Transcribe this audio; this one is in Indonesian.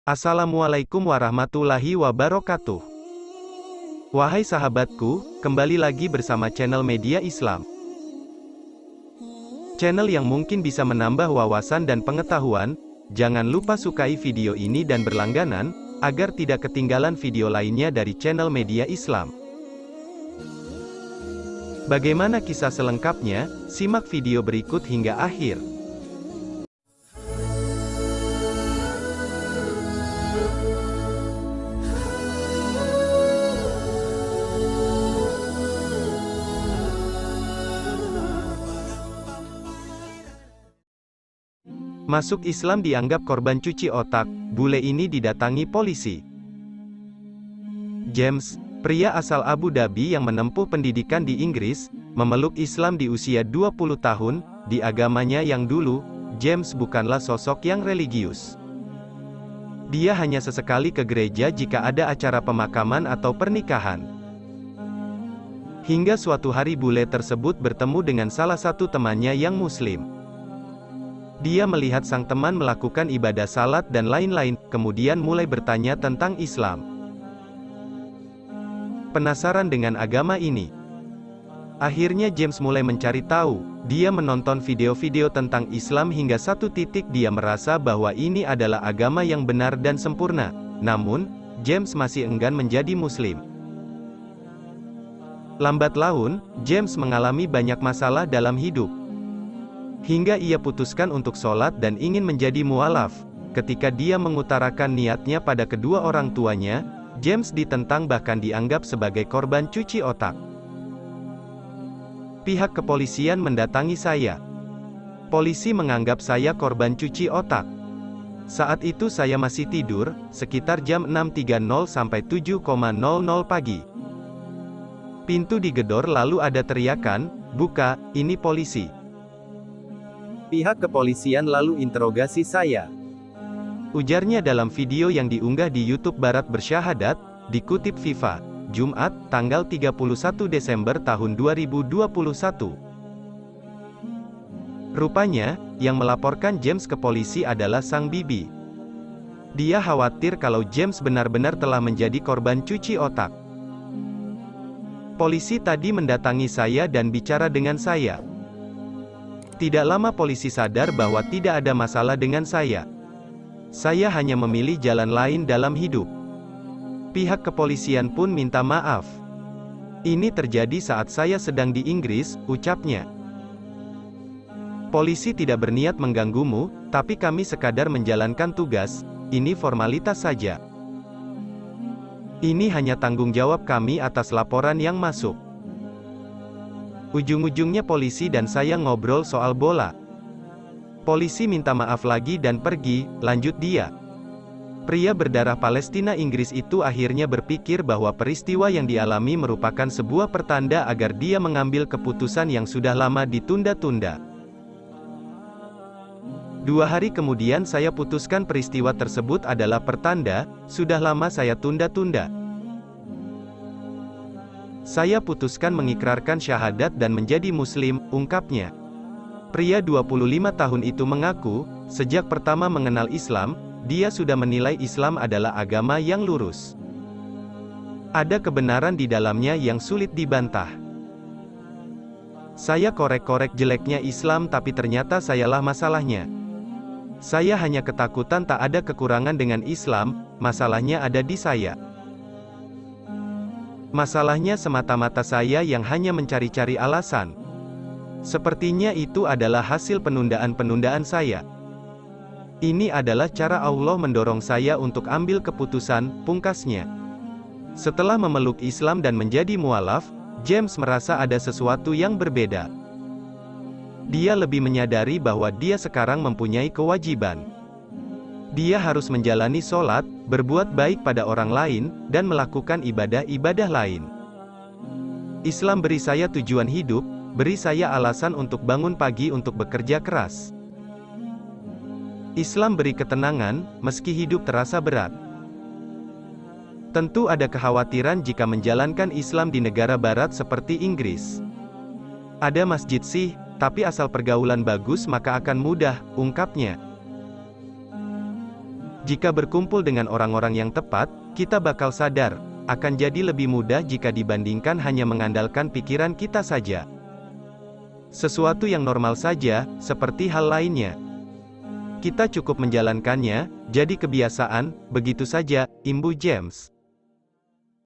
Assalamualaikum warahmatullahi wabarakatuh. Wahai sahabatku, kembali lagi bersama channel Media Islam. Channel yang mungkin bisa menambah wawasan dan pengetahuan. Jangan lupa sukai video ini dan berlangganan, agar tidak ketinggalan video lainnya dari channel Media Islam. Bagaimana kisah selengkapnya? Simak video berikut hingga akhir. Masuk Islam dianggap korban cuci otak, bule ini didatangi polisi. James, pria asal Abu Dhabi yang menempuh pendidikan di Inggris, memeluk Islam di usia 20 tahun, di agamanya yang dulu, James bukanlah sosok yang religius. Dia hanya sesekali ke gereja jika ada acara pemakaman atau pernikahan. Hingga suatu hari bule tersebut bertemu dengan salah satu temannya yang muslim. Dia melihat sang teman melakukan ibadah salat dan lain-lain, kemudian mulai bertanya tentang Islam. Penasaran dengan agama ini. Akhirnya James mulai mencari tahu. Dia menonton video-video tentang Islam hingga satu titik dia merasa bahwa ini adalah agama yang benar dan sempurna. Namun, James masih enggan menjadi muslim. Lambat laun, James mengalami banyak masalah dalam hidup. Hingga ia putuskan untuk sholat dan ingin menjadi mualaf. Ketika dia mengutarakan niatnya pada kedua orang tuanya, James ditentang bahkan dianggap sebagai korban cuci otak. Pihak kepolisian mendatangi saya. Polisi menganggap saya korban cuci otak. Saat itu saya masih tidur, sekitar jam 6.30 sampai 7.00 pagi. Pintu digedor lalu ada teriakan, "Buka, ini polisi." Pihak kepolisian lalu interogasi saya. Ujarnya dalam video yang diunggah di YouTube Barat Bersyahadat, dikutip Viva, Jumat, tanggal 31 Desember tahun 2021. Rupanya, yang melaporkan James ke polisi adalah sang bibi. Dia khawatir kalau James benar-benar telah menjadi korban cuci otak. Polisi tadi mendatangi saya dan bicara dengan saya. Tidak lama polisi sadar bahwa tidak ada masalah dengan saya. Saya hanya memilih jalan lain dalam hidup. Pihak kepolisian pun minta maaf. Ini terjadi saat saya sedang di Inggris, ucapnya. Polisi tidak berniat mengganggumu, tapi kami sekadar menjalankan tugas, ini formalitas saja. Ini hanya tanggung jawab kami atas laporan yang masuk. Ujung-ujungnya polisi dan saya ngobrol soal bola. Polisi minta maaf lagi dan pergi, lanjut dia. Pria berdarah Palestina Inggris itu akhirnya berpikir bahwa peristiwa yang dialami merupakan sebuah pertanda agar dia mengambil keputusan yang sudah lama ditunda-tunda. 2 hari kemudian saya putuskan peristiwa tersebut adalah pertanda, sudah lama saya tunda-tunda. Saya putuskan mengikrarkan syahadat dan menjadi muslim, ungkapnya. Pria 25 tahun itu mengaku, sejak pertama mengenal Islam, dia sudah menilai Islam adalah agama yang lurus. Ada kebenaran di dalamnya yang sulit dibantah. Saya korek-korek jeleknya Islam tapi ternyata sayalah masalahnya. Saya hanya ketakutan tak ada kekurangan dengan Islam, masalahnya ada di saya. Masalahnya semata-mata saya yang hanya mencari-cari alasan. Sepertinya itu adalah hasil penundaan-penundaan saya. Ini adalah cara Allah mendorong saya untuk ambil keputusan, pungkasnya. Setelah memeluk Islam dan menjadi mualaf, James merasa ada sesuatu yang berbeda. Dia lebih menyadari bahwa dia sekarang mempunyai kewajiban. Dia harus menjalani sholat, berbuat baik pada orang lain, dan melakukan ibadah-ibadah lain. Islam beri saya tujuan hidup, beri saya alasan untuk bangun pagi untuk bekerja keras. Islam beri ketenangan, meski hidup terasa berat. Tentu ada kekhawatiran jika menjalankan Islam di negara barat seperti Inggris. Ada masjid sih, tapi asal pergaulan bagus maka akan mudah, ungkapnya. Jika berkumpul dengan orang-orang yang tepat, kita bakal sadar, akan jadi lebih mudah jika dibandingkan hanya mengandalkan pikiran kita saja. Sesuatu yang normal saja, seperti hal lainnya. Kita cukup menjalankannya, jadi kebiasaan, begitu saja, Imbu James.